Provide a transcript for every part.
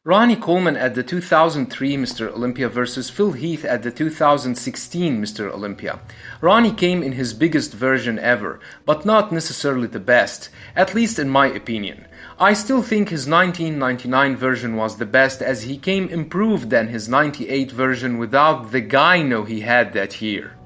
Ronnie Coleman at the 2003 Mr. Olympia versus Phil Heath at the 2016 Mr. Olympia. Ronnie came in his biggest version ever, but not necessarily the best, at least in my opinion. I still think his 1999 version was the best, as he came improved than his 98 version without the gyno he had that year.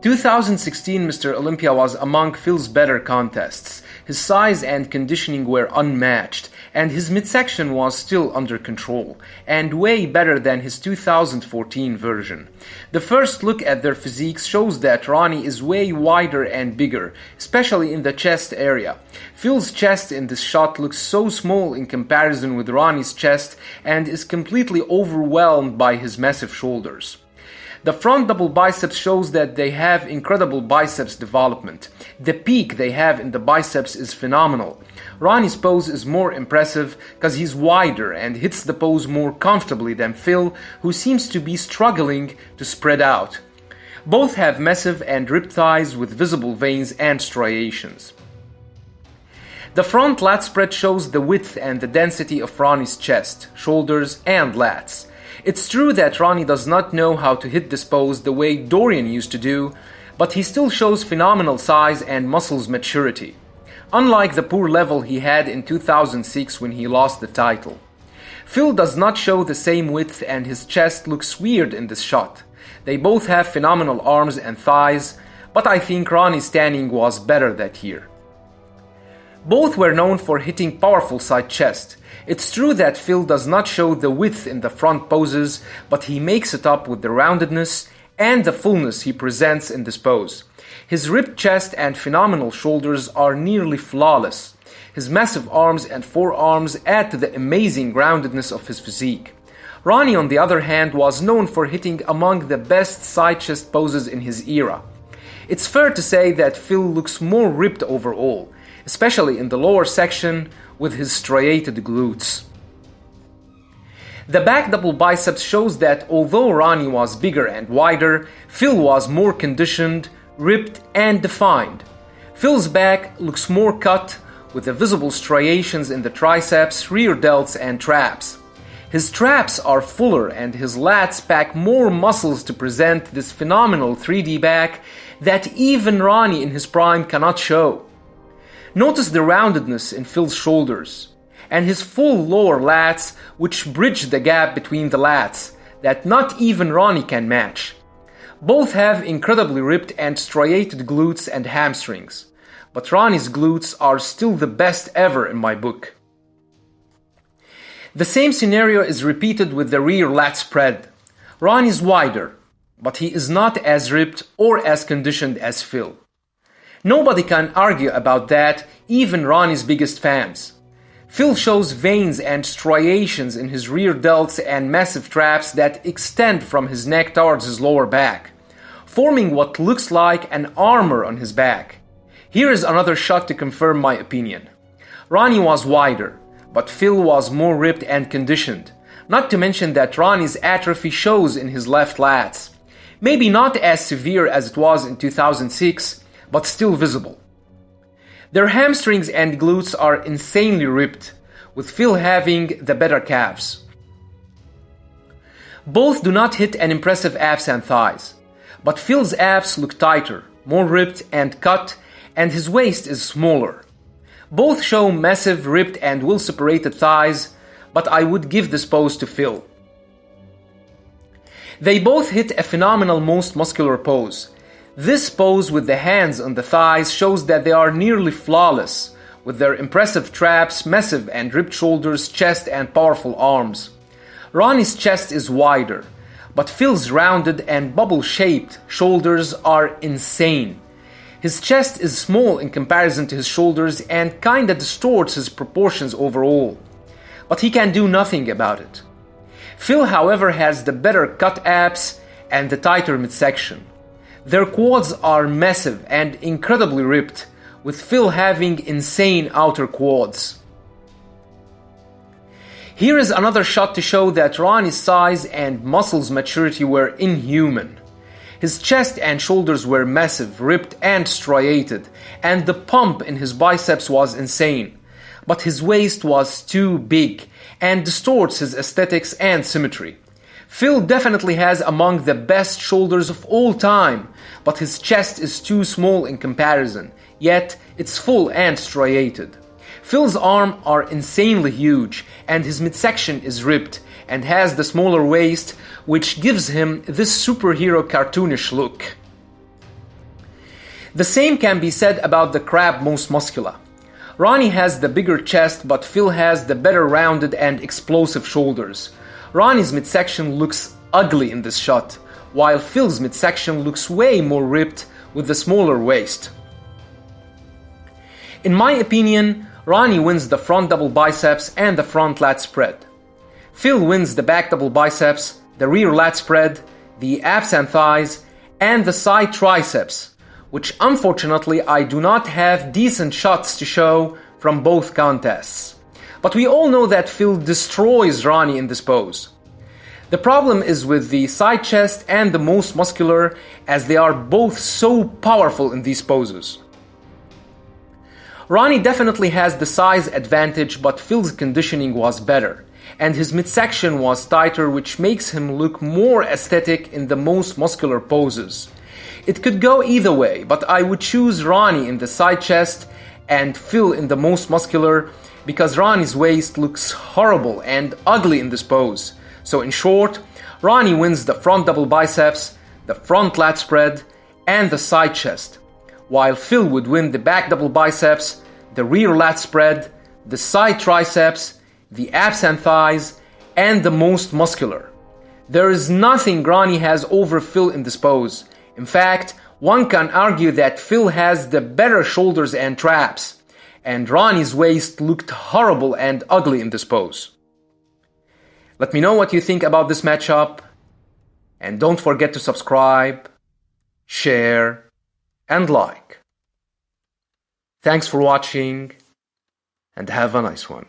2016 Mr. Olympia was among Phil's better contests. His size and conditioning were unmatched, and his midsection was still under control, and way better than his 2014 version. The first look at their physiques shows that Ronnie is way wider and bigger, especially in the chest area. Phil's chest in this shot looks so small in comparison with Ronnie's chest and is completely overwhelmed by his massive shoulders. The front double biceps shows that they have incredible biceps development. The peak they have in the biceps is phenomenal. Ronnie's pose is more impressive because he's wider and hits the pose more comfortably than Phil, who seems to be struggling to spread out. Both have massive and ripped thighs with visible veins and striations. The front lat spread shows the width and the density of Ronnie's chest, shoulders, and lats. It's true that Ronnie does not know how to hit this pose the way Dorian used to do, but he still shows phenomenal size and muscles maturity, unlike the poor level he had in 2006 when he lost the title. Phil does not show the same width and his chest looks weird in this shot. They both have phenomenal arms and thighs, but I think Ronnie's standing was better that year. Both were known for hitting powerful side chest. It's true that Phil does not show the width in the front poses, but he makes it up with the roundedness and the fullness he presents in this pose. His ripped chest and phenomenal shoulders are nearly flawless. His massive arms and forearms add to the amazing roundedness of his physique. Ronnie, on the other hand, was known for hitting among the best side chest poses in his era. It's fair to say that Phil looks more ripped overall, especially in the lower section with his striated glutes. The back double biceps shows that although Ronnie was bigger and wider, Phil was more conditioned, ripped, and defined. Phil's back looks more cut, with the visible striations in the triceps, rear delts, and traps. His traps are fuller and his lats pack more muscles to present this phenomenal 3D back that even Ronnie in his prime cannot show. Notice the roundedness in Phil's shoulders, and his full lower lats, which bridge the gap between the lats, that not even Ronnie can match. Both have incredibly ripped and striated glutes and hamstrings, but Ronnie's glutes are still the best ever in my book. The same scenario is repeated with the rear lat spread. Ronnie's wider, but he is not as ripped or as conditioned as Phil. Nobody can argue about that, even Ronnie's biggest fans. Phil shows veins and striations in his rear delts and massive traps that extend from his neck towards his lower back, forming what looks like an armor on his back. Here is another shot to confirm my opinion. Ronnie was wider, but Phil was more ripped and conditioned, not to mention that Ronnie's atrophy shows in his left lats. Maybe not as severe as it was in 2006, but still visible. Their hamstrings and glutes are insanely ripped, with Phil having the better calves. Both do not hit an impressive abs and thighs, but Phil's abs look tighter, more ripped and cut, and his waist is smaller. Both show massive, ripped and well-separated thighs, but I would give this pose to Phil. They both hit a phenomenal most muscular pose. This pose with the hands on the thighs shows that they are nearly flawless, with their impressive traps, massive and ripped shoulders, chest and powerful arms. Ronnie's chest is wider, but Phil's rounded and bubble-shaped shoulders are insane. His chest is small in comparison to his shoulders and kinda distorts his proportions overall, but he can do nothing about it. Phil, however, has the better cut abs and the tighter midsection. Their quads are massive and incredibly ripped, with Phil having insane outer quads. Here is another shot to show that Ronnie's size and muscles maturity were inhuman. His chest and shoulders were massive, ripped and striated, and the pump in his biceps was insane. but his waist was too big and distorts his aesthetics and symmetry. Phil definitely has among the best shoulders of all time, but his chest is too small in comparison, yet it's full and striated. Phil's arms are insanely huge, and his midsection is ripped and has the smaller waist, which gives him this superhero cartoonish look. The same can be said about the crab most muscular. Ronnie has the bigger chest, but Phil has the better rounded and explosive shoulders. Ronnie's midsection looks ugly in this shot, while Phil's midsection looks way more ripped with the smaller waist. In my opinion, Ronnie wins the front double biceps and the front lat spread. Phil wins the back double biceps, the rear lat spread, the abs and thighs, and the side triceps, which unfortunately I do not have decent shots to show from both contests. But we all know that Phil destroys Ronnie in this pose. The problem is with the side chest and the most muscular, as they are both so powerful in these poses. Ronnie definitely has the size advantage, but Phil's conditioning was better, and his midsection was tighter, which makes him look more aesthetic in the most muscular poses. It could go either way, but I would choose Ronnie in the side chest and Phil in the most muscular, because Ronnie's waist looks horrible and ugly in this pose. So in short, Ronnie wins the front double biceps, the front lat spread, and the side chest, while Phil would win the back double biceps, the rear lat spread, the side triceps, the abs and thighs, and the most muscular. There is nothing Ronnie has over Phil in this pose. In fact, one can argue that Phil has the better shoulders and traps, and Ronnie's waist looked horrible and ugly in this pose. Let me know what you think about this matchup, and don't forget to subscribe, share, and like. Thanks for watching, and have a nice one.